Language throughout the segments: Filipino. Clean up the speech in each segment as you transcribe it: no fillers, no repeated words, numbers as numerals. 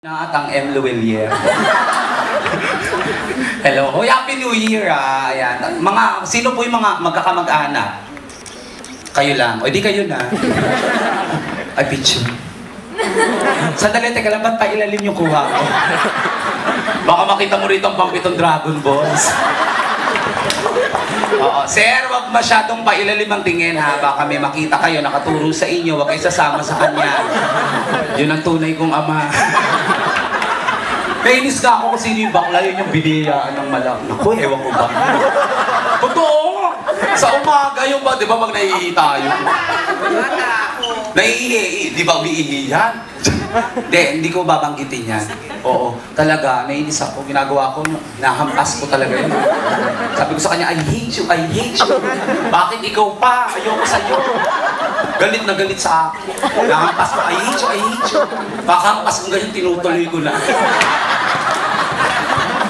At ang M. Luwelier. Hello. Hoy, Happy New Year ah. Ayan. Sino po yung mga magkakamag-anak? Kayo lang. O di kayo na. Ay, picture. Sandali, teka lang, ba't pailalim yung kuha ko? Baka makita mo rito ang pampitong Dragon Balls. Oo. Sir, wag masyadong pailalim ang tingin ha. Baka may makita kayo, nakaturo sa inyo, wag kayo sasama sa kanya. Yun ang tunay kong ama. Kainis ka ako kung sino yung bakla, yun yung biniyaan ng malak. Naku, ewan ko ba? Totoo! Sa umaga yung ba, di ba pag naiihi tayo? Naiihi, di ba umiihi yan? Hindi ko babanggitin yan. Oo, talaga, nainis ako. Ginagawa ko, nahampas ko talaga yun. Sabi ko sa kanya, I hate you, I hate you. Bakit ikaw pa? Ayoko sa'yo. Galit na galit sa akin. Nahampas ko, I hate you, I hate you. Makahampas ko ganyan, tinutuloy ko na.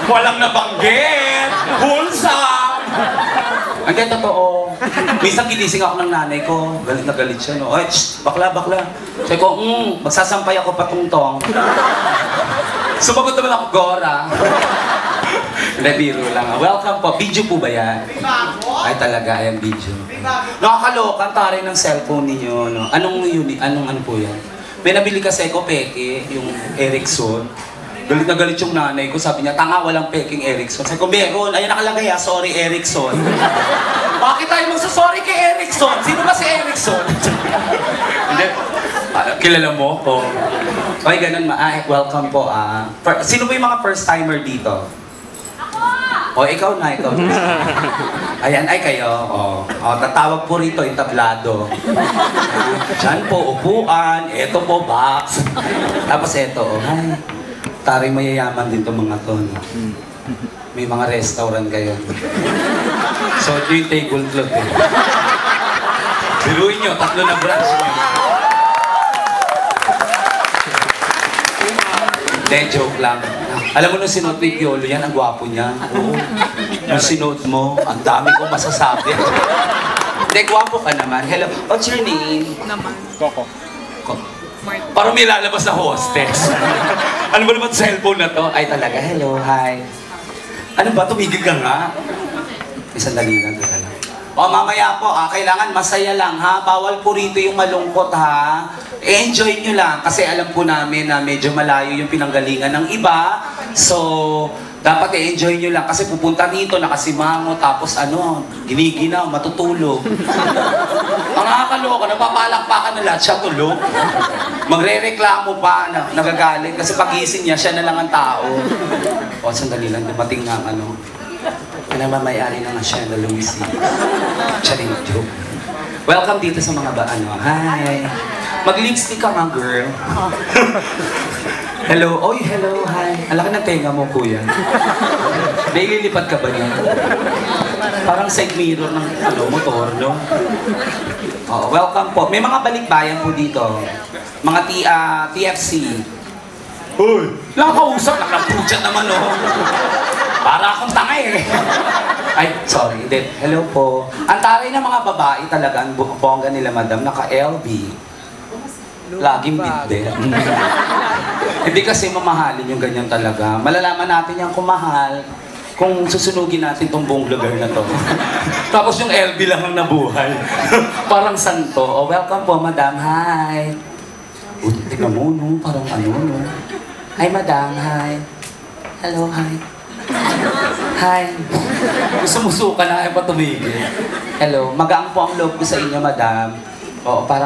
Walang nabanggit! Wholesome! Hindi, totoo. Minsan ginising ako ng nanay ko. Galit na galit siya, no? Ay, shh, bakla, bakla. Sabi ko, magsasampay ako patungtong. Sumagot naman ako, Gora. Hindi, biro lang. Welcome po. Video po ba yan? Ay, talaga, ayan, video. Nakakaloka, taray ng cellphone ninyo, no? Anong ano po yan? May nabili kasi ko, peke, yung Ericsson. Galit na galit yung nanay ko, sabi niya, tanga, walang peking Ericsson. Sabi ko, meron, ayun nakalagay sorry Ericsson. Bakit tayo magsasorry kay Ericsson? Sino ba si Ericsson? Hindi, kilala mo ko. Okay, ganun welcome po sino ba yung mga first timer dito? Ako! O, ikaw na. Ayan, ay kayo. Tatawag po rito, entablado. Diyan po, upuan. Eto po, box. Tapos eto, hi. Taray mayayaman din itong mga to. No? May mga restaurant kayo. So, ito yung tablecloth eh. Biruin nyo, 3 na branch nyo. Hindi, joke lang. Alam mo nung sinuot mo yung Piolo yan, ang gwapo niya. Nung sinuot mo, ang dami kong masasabi. Hindi, gwapo ka naman. Hello, what's your name? Coco. Parang may lalabas na hostess. Ano ba naman cellphone na to? Ay talaga, hello, hi. Ano ba, tumigil ka nga? Isang dali lang, teka lang. Mamaya po, kailangan masaya lang ha. Bawal po rito yung malungkot ha. Enjoy nyo lang kasi alam po namin na medyo malayo yung pinanggalingan ng iba. So, dapat i-enjoy nyo lang kasi pupunta dito, nakasimango, tapos giniginaw, matutulog. Ang nakakaloka, napapalakpakan na lahat, siya tulog. Magre-reklamo pa, nagagalit kasi pagising niya, siya na lang ang tao. O, sandali lang, dumating na ang mamayari na nga siya na Luis. Siya rin joke. Welcome dito sa mga hi. Mag-lipstick ka nga, girl. Hello, oy, hello, hi. Alaki ng tenga mo, kuya. Naililipat ka ba niya? Parang side mirror ng motor, no? Welcome po. May mga balikbayan po dito. Mga TFC. Uy! Nakakausap, nakapudyan naman, no? Para akong tanga eh. Ay, sorry. Hello po. Ang taray ng mga babae talaga, ang bongga nila, madam, naka-LB. Laging bitbit. Hindi kasi mamahalin yung ganyan talaga. Malalaman natin yan kung mahal, kung susunugin natin tong buong lugar na to. Tapos yung LB lang ang nabuhay. Parang santo. Welcome po, madam. Hi. Tingnan mo, no? Parang no? Hi, madam. Hi. Hello, hi. Hi. Sumusuka na, ay patumigil. Hello. Magaang po ang loob ko sa inyo, madam. Oo, parang